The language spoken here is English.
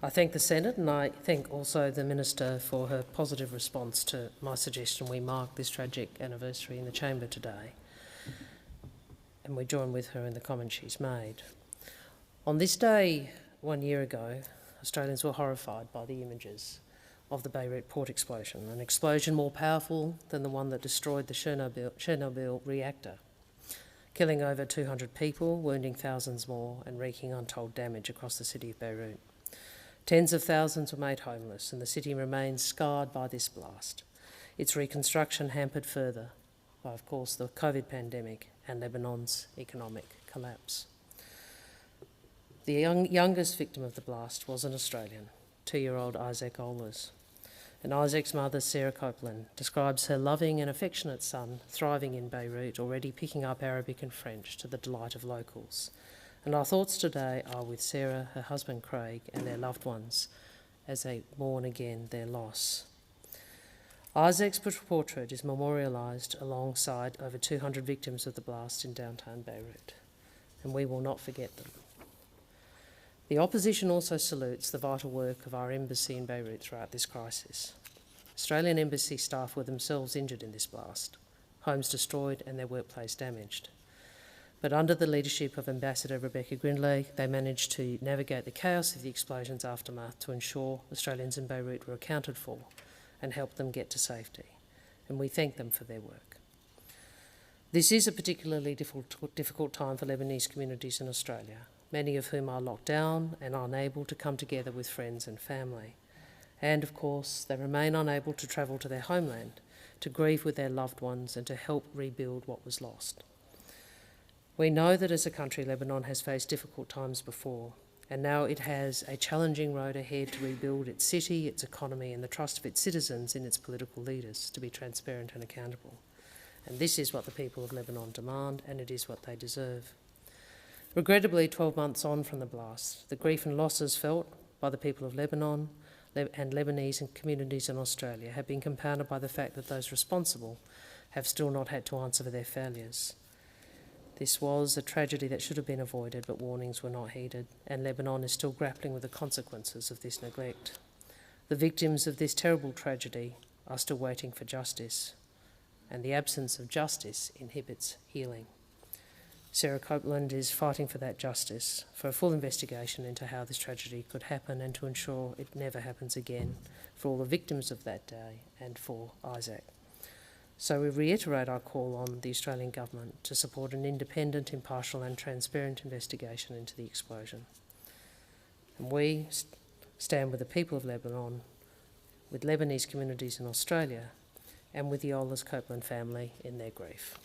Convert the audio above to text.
I thank the Senate and I thank also the Minister for her positive response to my suggestion we mark this tragic anniversary in the Chamber today, and we join with her in the comments she's made. On this day 1 year ago, Australians were horrified by the images of the Beirut port explosion, an explosion more powerful than the one that destroyed the Chernobyl reactor, killing over 200 people, wounding thousands more and wreaking untold damage across the city of Beirut. Tens of thousands were made homeless and the city remains scarred by this blast. Its reconstruction hampered further by, of course, the COVID pandemic and Lebanon's economic collapse. The youngest victim of the blast was an Australian, 2-year-old Isaac Ohlers. And Isaac's mother, Sarah Copeland, describes her loving and affectionate son thriving in Beirut, already picking up Arabic and French to the delight of locals. And our thoughts today are with Sarah, her husband Craig, and their loved ones as they mourn again their loss. Isaac's portrait is memorialised alongside over 200 victims of the blast in downtown Beirut, and we will not forget them. The opposition also salutes the vital work of our embassy in Beirut throughout this crisis. Australian embassy staff were themselves injured in this blast, homes destroyed and their workplace damaged. But under the leadership of Ambassador Rebecca Grindlay, they managed to navigate the chaos of the explosion's aftermath to ensure Australians in Beirut were accounted for and help them get to safety. And we thank them for their work. This is a particularly difficult time for Lebanese communities in Australia, many of whom are locked down and unable to come together with friends and family. And of course, they remain unable to travel to their homeland, to grieve with their loved ones and to help rebuild what was lost. We know that as a country, Lebanon has faced difficult times before, and now it has a challenging road ahead to rebuild its city, its economy, and the trust of its citizens in its political leaders to be transparent and accountable. And this is what the people of Lebanon demand, and it is what they deserve. Regrettably, 12 months on from the blast, the grief and losses felt by the people of Lebanon and Lebanese and communities in Australia have been compounded by the fact that those responsible have still not had to answer for their failures. This was a tragedy that should have been avoided, but warnings were not heeded, and Lebanon is still grappling with the consequences of this neglect. The victims of this terrible tragedy are still waiting for justice, and the absence of justice inhibits healing. Sarah Copeland is fighting for that justice, for a full investigation into how this tragedy could happen and to ensure it never happens again for all the victims of that day and for Isaac. So we reiterate our call on the Australian Government to support an independent, impartial and transparent investigation into the explosion. And we stand with the people of Lebanon, with Lebanese communities in Australia and with the Ohlers Copeland family in their grief.